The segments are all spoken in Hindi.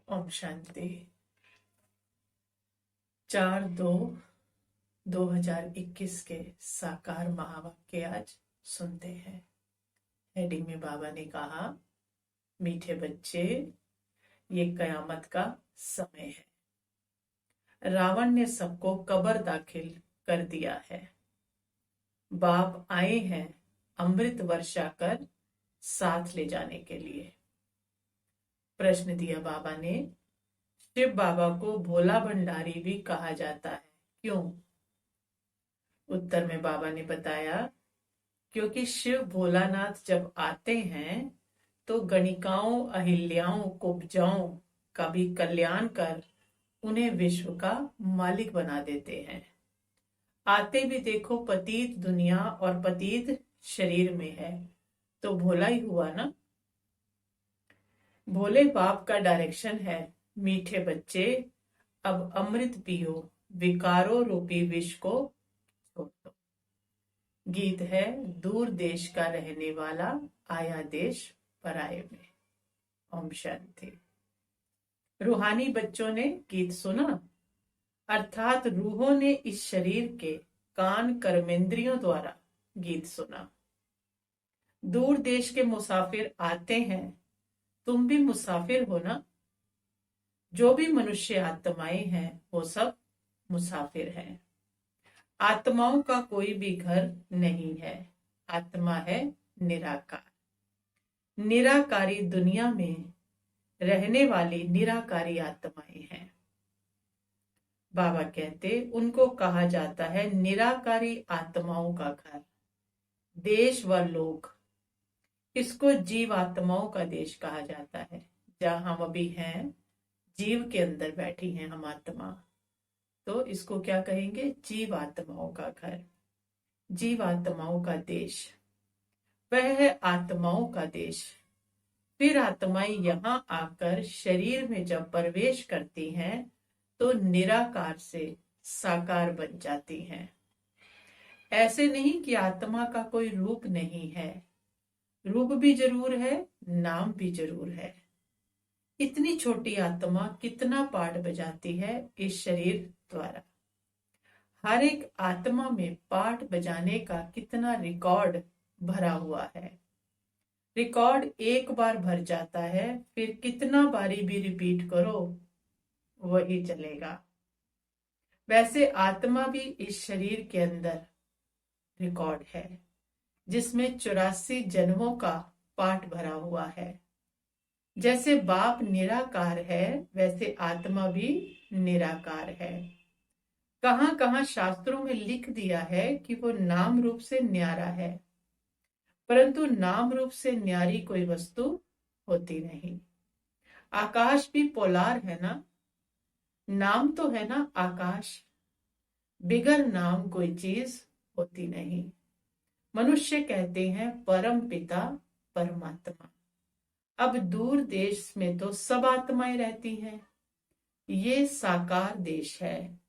ओम शांति। 4/2/2021 के साकार महावाक्य आज सुनते हैं। हेडिंग में बाबा ने कहा, मीठे बच्चे, ये कयामत का समय है। रावण ने सबको कब्र दाखिल कर दिया है। बाप आए हैं अमृत वर्षा कर साथ ले जाने के लिए। प्रश्न दिया बाबा ने, शिव बाबा को भोला भंडारी भी कहा जाता है, क्यों? उत्तर में बाबा ने बताया, क्योंकि शिव भोलानाथ जब आते हैं तो गणिकाओं, अहिल्याओं, कुब्जाओं का भी कल्याण कर उन्हें विश्व का मालिक बना देते हैं। आते भी देखो पतित दुनिया और पतित शरीर में है, तो भोला ही हुआ ना। भोले बाप का डायरेक्शन है, मीठे बच्चे अब अमृत पियो, विकारों रूपी विष को छोड़ दो। गीत है, दूर देश का रहने वाला आया देश पराये में। ओम शांति। रूहानी बच्चों ने गीत सुना, अर्थात रूहों ने इस शरीर के कान कर्मेंद्रियों द्वारा गीत सुना। दूर देश के मुसाफिर आते हैं, तुम भी मुसाफिर हो ना। जो भी मनुष्य आत्माएं हैं वो सब मुसाफिर हैं। आत्माओं का कोई भी घर नहीं है। आत्मा है निराकार। निराकारी दुनिया में रहने वाली निराकारी आत्माएं हैं। बाबा कहते, उनको कहा जाता है निराकारी आत्माओं का घर, देश व लोक। इसको जीव आत्माओं का देश कहा जाता है। जहां हम अभी हैं, जीव के अंदर बैठी हैं हम आत्मा, तो इसको क्या कहेंगे? जीव आत्माओं का घर, जीव आत्माओं का देश। वह है आत्माओं का देश। फिर आत्माएं यहाँ आकर शरीर में जब प्रवेश करती हैं तो निराकार से साकार बन जाती हैं। ऐसे नहीं कि आत्मा का कोई रूप नहीं है, रूप भी जरूर है, नाम भी जरूर है। इतनी छोटी आत्मा कितना पाठ बजाती है इस शरीर द्वारा। हर एक आत्मा में पाठ बजाने का कितना रिकॉर्ड भरा हुआ है। रिकॉर्ड एक बार भर जाता है, फिर कितना बारी भी रिपीट करो वही चलेगा। वैसे आत्मा भी इस शरीर के अंदर रिकॉर्ड है, जिसमें 84 जन्मों का पाठ भरा हुआ है। जैसे बाप निराकार है, वैसे आत्मा भी निराकार है। कहां कहां शास्त्रों में लिख दिया है कि वो नाम रूप से न्यारा है, परंतु नाम रूप से न्यारी कोई वस्तु होती नहीं। आकाश भी पोलार है ना, नाम तो है ना आकाश, बिगर नाम कोई चीज होती नहीं। मनुष्य कहते हैं परम पिता परमात्मा। अब दूर देश में तो सब आत्माएं रहती हैं। ये साकार देश है,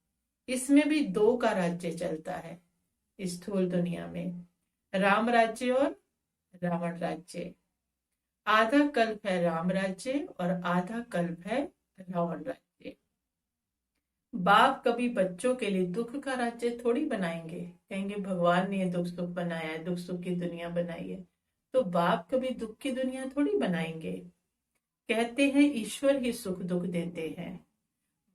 इसमें भी दो का राज्य चलता है। स्थूल दुनिया में राम राज्य और रावण राज्य। आधा कल्प है राम राज्य और आधा कल्प है रावण राज्य। बाप कभी बच्चों के लिए दुख का राज्य थोड़ी बनाएंगे। कहेंगे भगवान ने दुख सुख बनाया है, दुख सुख की दुनिया बनाई है, तो बाप कभी दुख की दुनिया थोड़ी बनाएंगे। कहते हैं ईश्वर ही सुख दुख देते हैं।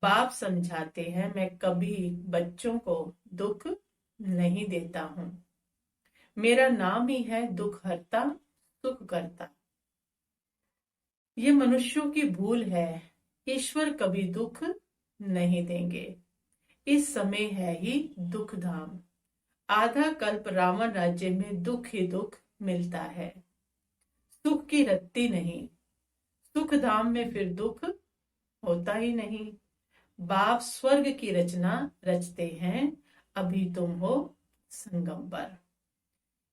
बाप समझाते हैं, मैं कभी बच्चों को दुख नहीं देता हूं। मेरा नाम ही है दुख हरता सुख करता। ये मनुष्यों की भूल है। ईश्वर कभी दुख नहीं देंगे। इस समय है ही दुख धाम। आधा कल्प रावण राज्य में दुख ही दुख मिलता है, सुख की रत्ती नहीं। सुख धाम में फिर दुख होता ही नहीं। बाप स्वर्ग की रचना रचते हैं, अभी तुम हो संगम पर।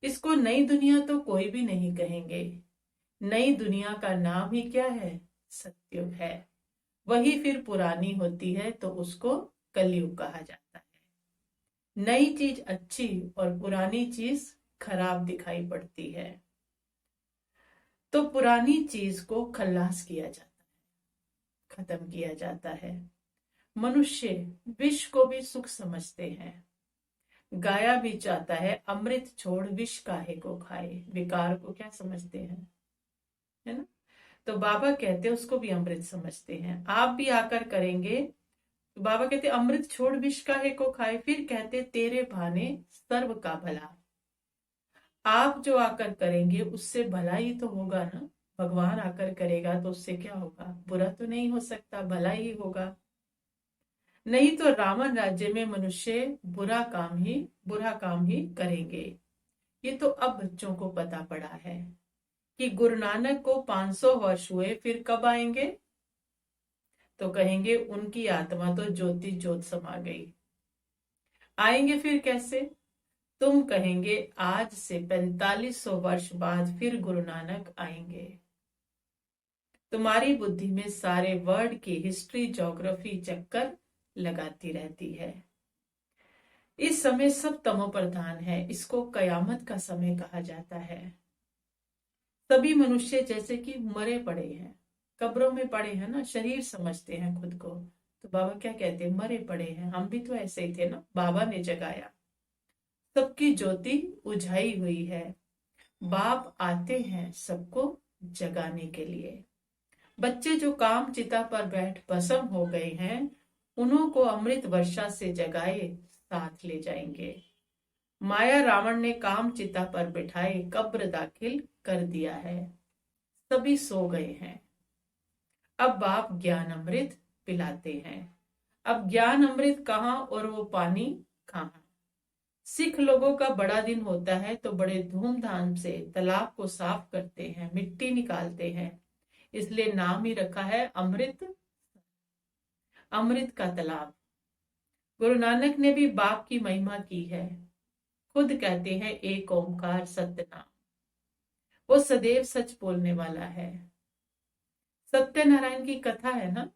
इसको नई दुनिया तो कोई भी नहीं कहेंगे। नई दुनिया का नाम ही क्या है? सतयुग है। वही फिर पुरानी होती है तो उसको कलयुग कहा जाता है। नई चीज अच्छी और पुरानी चीज खराब दिखाई पड़ती है, तो पुरानी चीज को खल्लास किया जाता है। खत्म किया जाता है। मनुष्य विष को भी सुख समझते हैं। गाया भी चाहता है अमृत छोड़ विष काहे को खाए। विकार को क्या समझते हैं, है ना। तो बाबा कहते हैं उसको भी अमृत समझते हैं। आप भी आकर करेंगे तो बाबा कहते अमृत छोड़ विष काहे को खाए। फिर कहते तेरे भाने सर्व का भला। आप जो आकर करेंगे उससे भला ही तो होगा ना। भगवान आकर करेगा तो उससे क्या होगा, बुरा तो नहीं हो सकता, भला ही होगा। नहीं तो रावण राज्य में मनुष्य बुरा काम ही करेंगे। ये तो अब बच्चों को पता पड़ा है कि गुरु नानक को 500 वर्ष हुए, फिर कब आएंगे तो कहेंगे उनकी आत्मा तो ज्योति ज्योत समा गई। आएंगे फिर कैसे, तुम कहेंगे आज से 4500 वर्ष बाद फिर गुरु नानक आएंगे। तुम्हारी बुद्धि में सारे वर्ल्ड की हिस्ट्री ज्योग्राफी चक्कर लगाती रहती है। इस समय सब तमो प्रधान है, इसको कयामत का समय कहा जाता है। सभी मनुष्य जैसे कि मरे पड़े हैं, कब्रों में पड़े हैं ना, शरीर समझते हैं खुद को। तो बाबा क्या कहते हैं, मरे पड़े हैं। हम भी तो ऐसे ही थे ना, बाबा ने जगाया। सबकी ज्योति उझाई हुई है। बाप आते हैं सबको जगाने के लिए। बच्चे जो काम चिता पर बैठ भस्म हो गए हैं, उन्हों को अमृत वर्षा से जगाए साथ ले जाएंगे। माया रावण ने काम चिता पर बिठाए कब्र दाखिल कर दिया है। सभी सो गए हैं। अब बाप ज्ञान अमृत पिलाते हैं। अब ज्ञान अमृत कहाँ और वो पानी कहाँ। सिख लोगों का बड़ा दिन होता है तो बड़े धूमधाम से तालाब को साफ करते हैं, मिट्टी निकालते हैं। इसलिए नाम ही रखा है अमृत का तालाब। गुरु नानक ने भी बाप की महिमा की है। खुद कहते हैं एक ओंकार सत्यनाम। वो सदैव सच बोलने वाला है। सत्यनारायण की कथा है ना।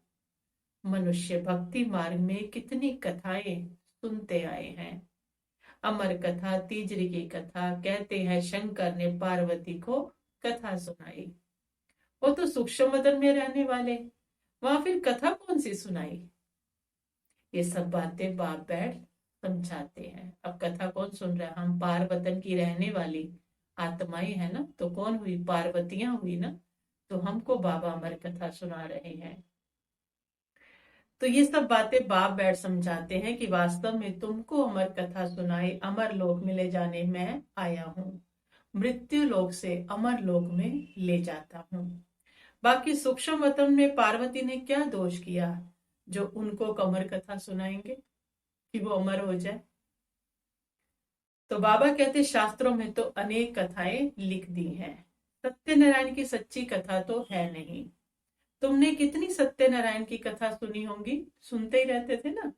मनुष्य भक्ति मार्ग में कितनी कथाएं सुनते आए हैं। अमर कथा, तीजरी की कथा, कहते हैं शंकर ने पार्वती को कथा सुनाई। वो तो सूक्ष्म वतन में रहने वाले, वहां फिर कथा कौन सी सुनाई। ये सब बातें बाप बैठ समझाते हैं। अब कथा कौन सुन रहा है, हम पार वतन की रहने वाली आत्माएं है ना। तो कौन हुई, पार्वतियां हुई ना। तो हमको बाबा अमर कथा सुना रहे हैं। तो ये सब बातें बाप बैठ समझाते हैं कि वास्तव में तुमको अमर कथा सुनाई, अमर लोक में ले जाने मैं आया हूँ। मृत्यु लोक से अमर लोक में ले जाता हूँ। बाकी सूक्ष्म वतन में पार्वती ने क्या दोष किया जो उनको अमर कथा सुनाएंगे कि वो अमर हो जाए। तो बाबा कहते शास्त्रों में तो अनेक कथाएं लिख दी हैं, सत्यनारायण की सच्ची कथा तो है नहीं। तुमने कितनी सत्यनारायण की कथा सुनी होंगी, सुनते ही रहते थे ना।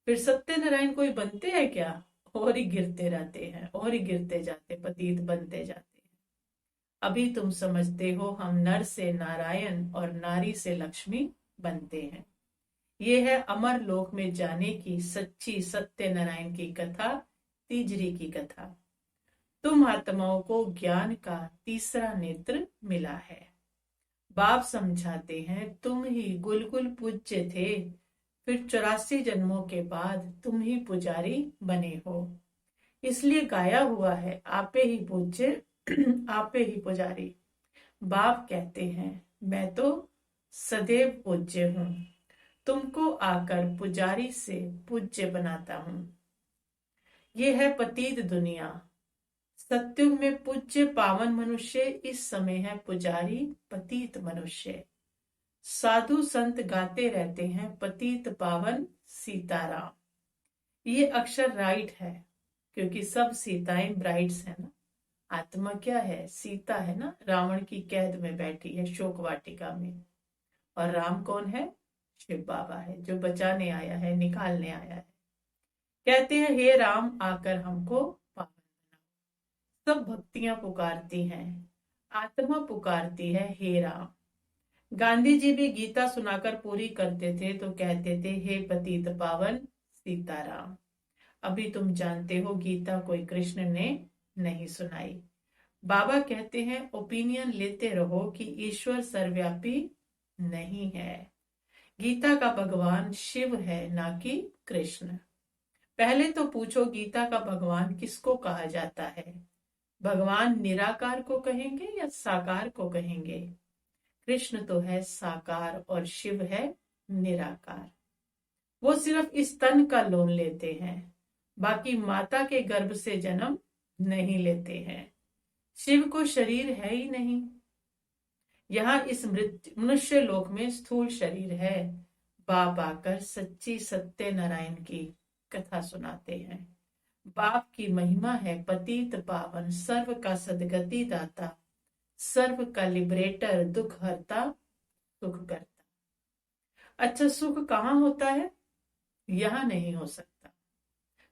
फिर सत्यनारायण कोई बनते हैं क्या, और ही गिरते रहते हैं, और ही गिरते जाते, पतित बनते जाते हैं। अभी तुम समझते हो हम नर से नारायण और नारी से लक्ष्मी बनते हैं। ये है अमर लोक में जाने की सच्ची सत्यनारायण की कथा, तीजरी की कथा। तुम आत्माओं को ज्ञान का तीसरा नेत्र मिला है। बाप समझाते हैं तुम ही गुलगुल पूज्य थे, फिर 84 जन्मों के बाद तुम ही पुजारी बने हो। इसलिए गाया हुआ है आपे ही पूज्य आपे ही पुजारी। बाप कहते हैं मैं तो सदैव पूज्य हूं, तुमको आकर पुजारी से पूज्य बनाता हूं। ये है पतित दुनिया। सत्युग में पूज्य पावन मनुष्य, इस समय है पुजारी पतित मनुष्य। साधु संत गाते रहते हैं पतित पावन सीताराम। ये अक्षर राइट है क्योंकि सब सीताएं ब्राइड्स है ना। आत्मा क्या है, सीता है ना, रावण की कैद में बैठी है शोक वाटिका में। और राम कौन है, शिव बाबा है जो बचाने आया है, निकालने आया है। कहते हैं हे राम आकर हमको पावन बनाओ। सब भक्तियां पुकारती हैं, आत्मा पुकारती है हे राम। गांधी जी भी गीता सुनाकर पूरी करते थे तो कहते थे हे पतित पावन सीताराम। अभी तुम जानते हो गीता कोई कृष्ण ने नहीं सुनाई। बाबा कहते हैं ओपिनियन लेते रहो कि ईश्वर सर्वव्यापी नहीं है। गीता का भगवान शिव है, ना कि कृष्ण। पहले तो पूछो, गीता का भगवान किसको कहा जाता है? भगवान निराकार को कहेंगे या साकार को कहेंगे? कृष्ण तो है साकार और शिव है निराकार। वो सिर्फ इस तन का लोन लेते हैं, बाकी माता के गर्भ से जन्म नहीं लेते हैं। शिव को शरीर है ही नहीं। यहाँ इस मनुष्य लोक में स्थूल शरीर है। बाप आकर सच्ची सत्य नारायण की कथा सुनाते हैं। बाप की महिमा है पतित पावन, सर्व का सदगति दाता, सर्व का लिबरेटर, दुख हरता, सुख करता। अच्छा, सुख कहाँ होता है? यहाँ नहीं हो सकता।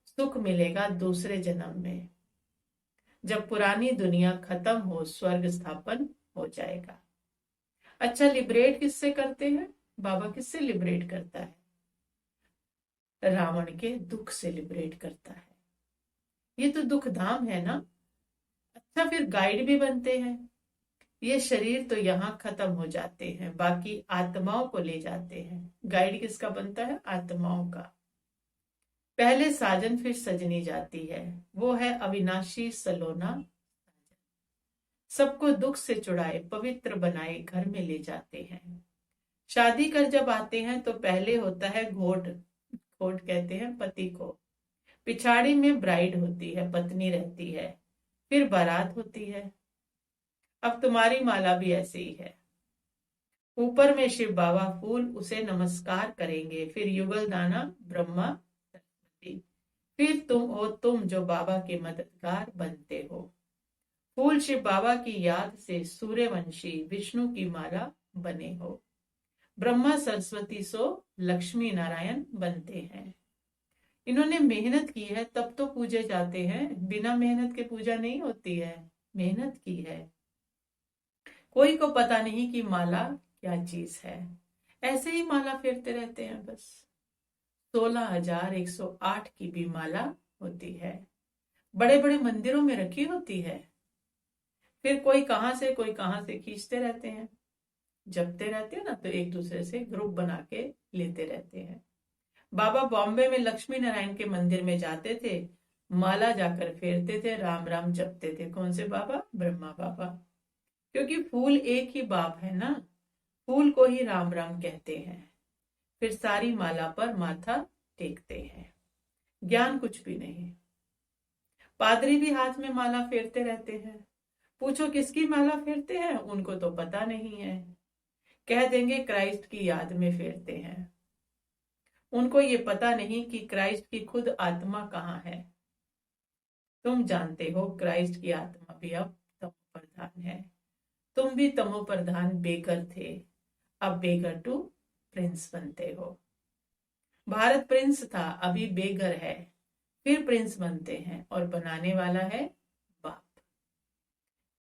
सुख मिलेगा दूसरे जन्म में, जब पुरानी दुनिया खत्म हो, स्वर्ग स्थापन हो जाएगा। अच्छा, लिबरेट किससे करते हैं? बाबा किससे लिबरेट करता है? रावण के दुख से लिबरेट करता है। ये तो दुख धाम है ना। अच्छा, फिर गाइड भी बनते हैं। ये शरीर तो यहाँ खत्म हो जाते हैं, बाकी आत्माओं को ले जाते हैं। गाइड किसका बनता है? आत्माओं का। पहले साजन फिर सजनी जाती है, वो है अविनाशी सलोना। सबको दुख से छुड़ाए, पवित्र बनाए, घर में ले जाते हैं। शादी कर जब आते हैं तो पहले होता है घोट। घोट कहते हैं पति को। पिछाड़ी में ब्राइड होती है, पत्नी रहती है। फिर बारात होती है। अब तुम्हारी माला भी ऐसे ही है। ऊपर में शिव बाबा फूल, उसे नमस्कार करेंगे। फिर युगल दाना ब्रह्मा सरस्वती। फिर तुम हो तुम जो बाबा के मददगार बनते हो। फूल शिव बाबा की याद से सूर्यवंशी विष्णु की माला बने हो। ब्रह्मा सरस्वती सो लक्ष्मी नारायण बनते हैं। इन्होंने मेहनत की है तब तो पूजे जाते हैं, बिना मेहनत के पूजा नहीं होती है। मेहनत की है। कोई को पता नहीं कि माला क्या चीज है, ऐसे ही माला फेरते रहते हैं बस। 16,108 की भी माला होती है, बड़े बड़े मंदिरों में रखी होती है। फिर कोई कहां से कोई कहां से खींचते रहते हैं, जपते रहते हैं ना, तो एक दूसरे से ग्रुप बना के लेते रहते हैं। बाबा बॉम्बे में लक्ष्मी नारायण के मंदिर में जाते थे, माला जाकर फेरते थे, राम राम जपते थे। कौन से बाबा? ब्रह्मा बाबा। क्योंकि फूल एक ही बाप है ना, फूल को ही राम राम कहते हैं। फिर सारी माला पर माथा टेकते हैं। ज्ञान कुछ भी नहीं। पादरी भी हाथ में माला फेरते रहते हैं। पूछो किसकी माला फेरते हैं, उनको तो पता नहीं है। कह देंगे क्राइस्ट की याद में फेरते हैं। उनको ये पता नहीं कि क्राइस्ट की खुद आत्मा कहाँ है। तुम जानते हो क्राइस्ट की आत्मा भी अब तमो प्रधान है। तुम भी तमो प्रधान बेगर थे, अब बेगर टू प्रिंस बनते हो। भारत प्रिंस था, अभी बेगर है, फिर प्रिंस बनते हैं, और बनाने वाला है बाप।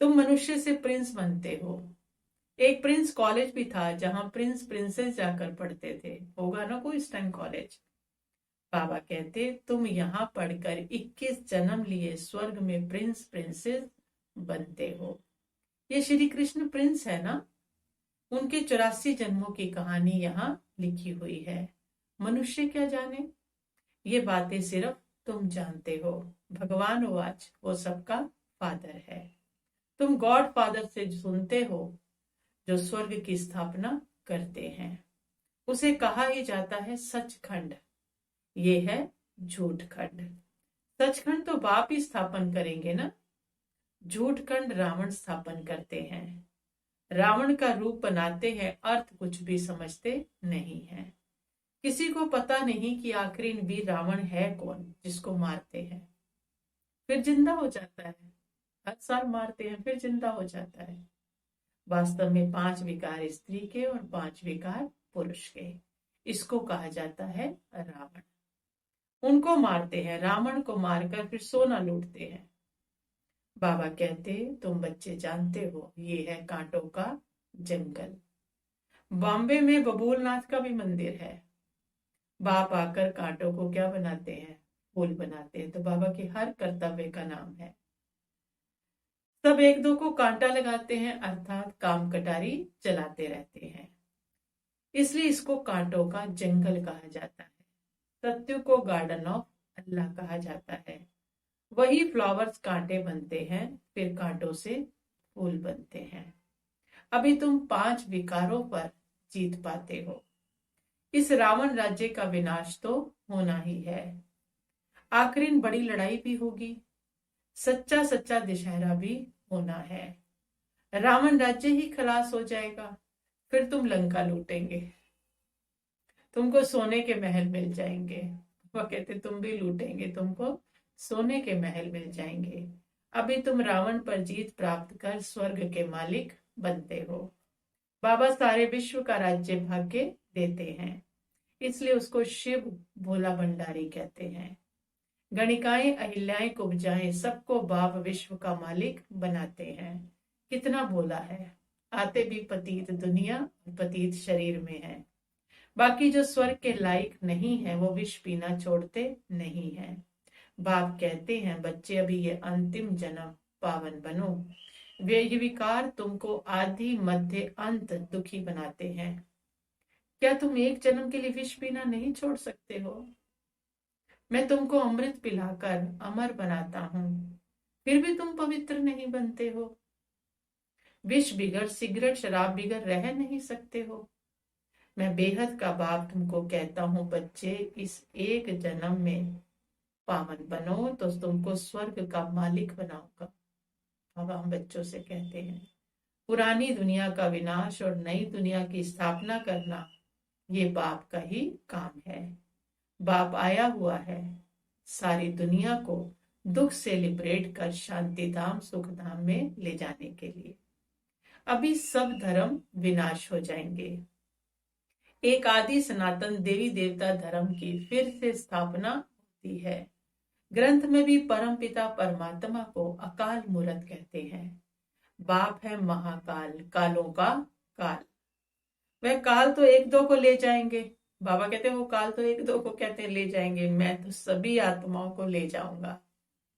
तुम मनुष्य से प्रिंस बनते हो। एक प्रिंस कॉलेज भी था जहां प्रिंस प्रिंसेस जाकर पढ़ते थे, होगा ना कोई इस टाइम कॉलेज। बाबा कहते तुम यहाँ पढ़कर 21 जन्म लिए स्वर्ग में प्रिंस प्रिंसेस बनते हो। ये श्री कृष्ण प्रिंस है ना, उनके 84 जन्मों की कहानी यहाँ लिखी हुई है। मनुष्य क्या जाने, ये बातें सिर्फ तुम जानते हो। भगवान वाच, वो सबका फादर है। तुम गॉड फादर से सुनते हो, जो स्वर्ग की स्थापना करते हैं। उसे कहा ही जाता है सचखंड, ये है झूठखंड। सचखंड तो बाप ही स्थापन करेंगे ना, झूठखंड रावण स्थापन करते हैं। रावण का रूप बनाते हैं, अर्थ कुछ भी समझते नहीं है। किसी को पता नहीं कि आखिरी भी रावण है कौन जिसको मारते हैं, फिर जिंदा हो जाता है। हर साल मारते हैं, फिर जिंदा हो जाता है। वास्तव में 5 विकार स्त्री के और 5 विकार पुरुष के, इसको कहा जाता है रावण। उनको मारते हैं, रावण को मारकर फिर सोना लूटते हैं। बाबा कहते तुम बच्चे जानते हो, ये है कांटों का जंगल। बॉम्बे में बबूलनाथ का भी मंदिर है। बाप आकर कांटों को क्या बनाते हैं? फूल बनाते हैं। तो बाबा के हर कर्तव्य का नाम है। सब एक दो को कांटा लगाते हैं, अर्थात काम कटारी चलाते रहते हैं। इसलिए इसको कांटों का जंगल कहा जाता है। सत्य को गार्डन ऑफ अल्लाह कहा जाता है। वही फ्लावर्स कांटे बनते हैं, फिर कांटों से फूल बनते हैं। अभी तुम 5 विकारों पर जीत पाते हो। इस रावण राज्य का विनाश तो होना ही है। आखिर बड़ी लड़ाई भी होगी। सच्चा सच्चा दशहरा भी होना है। रावण राज्य ही खलास हो जाएगा। फिर तुम लंका लूटेंगे। तुमको सोने के महल मिल जाएंगे। वो कहते तुम भी लूटेंगे, तुमको सोने के महल मिल जाएंगे। अभी तुम रावण पर जीत प्राप्त कर स्वर्ग के मालिक बनते हो। बाबा सारे विश्व का राज्य भाग्य देते हैं, इसलिए उसको शिव भोला भंडारी कहते हैं। गणिकाएं अहिल्याएं कुब्जाएं सबको बाप विश्व का मालिक बनाते हैं। कितना भोला है। आते भी पतित दुनिया और पतित शरीर में है। बाकी जो स्वर्ग के लायक नहीं है वो विष पीना छोड़ते नहीं है। बाप कहते हैं बच्चे अभी ये अंतिम जन्म पावन बनो। वे विकार तुमको आदि मध्य अंत दुखी बनाते हैं। क्या तुम एक जन्म के लिए विष पीना नहीं छोड़ सकते हो? मैं तुमको अमृत पिलाकर अमर बनाता हूं, फिर भी तुम पवित्र नहीं बनते हो। विष बिगर सिगरेट शराब बिगर रह नहीं सकते हो। मैं बेहद का बाप तुमको कहता हूं बच्चे, इस एक जन्म में पावन बनो तो तुमको स्वर्ग का मालिक बनाऊंगा। अब हम बच्चों से कहते हैं पुरानी दुनिया का विनाश और नई दुनिया की स्थापना करना ये बाप का ही काम है। बाप आया हुआ है सारी दुनिया को दुख से लिबरेट कर शांति धाम सुख धाम में ले जाने के लिए। अभी सब धर्म विनाश हो जाएंगे। एक आदि सनातन देवी देवता धर्म की फिर से स्थापना होती है। ग्रंथ में भी परम पिता परमात्मा को अकाल मूर्त कहते हैं। बाप है महाकाल, कालों का काल। वह काल तो एक दो को ले जाएंगे। बाबा कहते हैं वो काल तो एक दो को कहते ले जाएंगे, मैं तो सभी आत्माओं को ले जाऊंगा,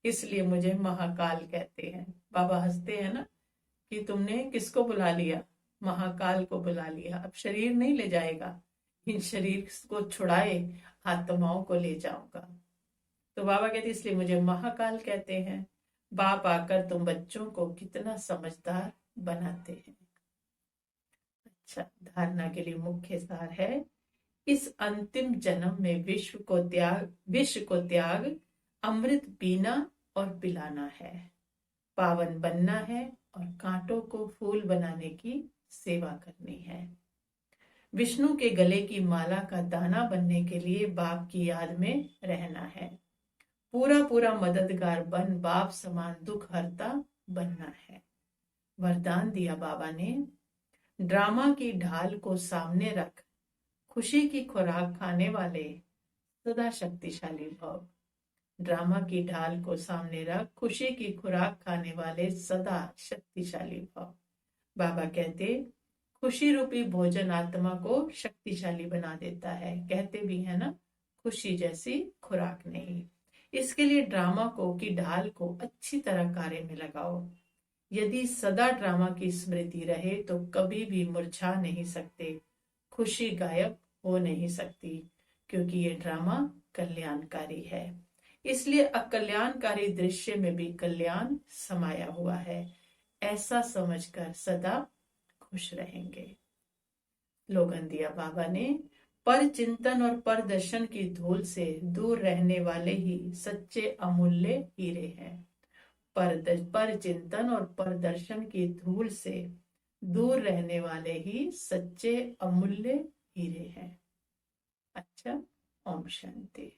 इसलिए मुझे महाकाल कहते हैं। बाबा हंसते हैं ना कि तुमने किसको बुला लिया? महाकाल को बुला लिया। अब शरीर नहीं ले जाएगा, इन शरीर को छुड़ाए आत्माओं को ले जाऊंगा। तो बाबा कहते इसलिए मुझे महाकाल कहते हैं। बाप आकर तुम बच्चों को कितना समझदार बनाते हैं। अच्छा, धारणा के लिए मुख्य सार है इस अंतिम जन्म में विश्व को त्याग अमृत पीना और पिलाना है, पावन बनना है और कांटों को फूल बनाने की सेवा करनी है। विष्णु के गले की माला का दाना बनने के लिए बाप की याद में रहना है। पूरा पूरा मददगार बन बाप समान दुख हरता बनना है। वरदान दिया बाबा ने, ड्रामा की ढाल को सामने रख खुशी की खुराक खाने वाले सदा शक्तिशाली भव। ड्रामा की ढाल को सामने रख खुशी की खुराक खाने वाले सदा शक्तिशाली भव। बाबा कहते खुशी रूपी भोजन आत्मा को शक्तिशाली बना देता है। कहते भी है ना, खुशी जैसी खुराक नहीं। इसके लिए ड्रामा को की ढाल को अच्छी तरह कार्य में लगाओ। यदि सदा ड्रामा की स्मृति रहे तो कभी भी मुरझा नहीं सकते, खुशी गायब हो नहीं सकती, क्योंकि ये ड्रामा कल्याणकारी है। इसलिए अकल्याणकारी दृश्य में भी कल्याण समाया हुआ है, ऐसा समझकर सदा खुश रहेंगे। स्लोगन दिया बाबा ने, पर चिंतन और पर दर्शन की धूल से दूर रहने वाले ही सच्चे अमूल्य हीरे हैं। पर चिंतन और पर दर्शन की धूल से दूर रहने वाले ही सच्चे अमूल्य हीरे हैं। अच्छा, ओम शांति।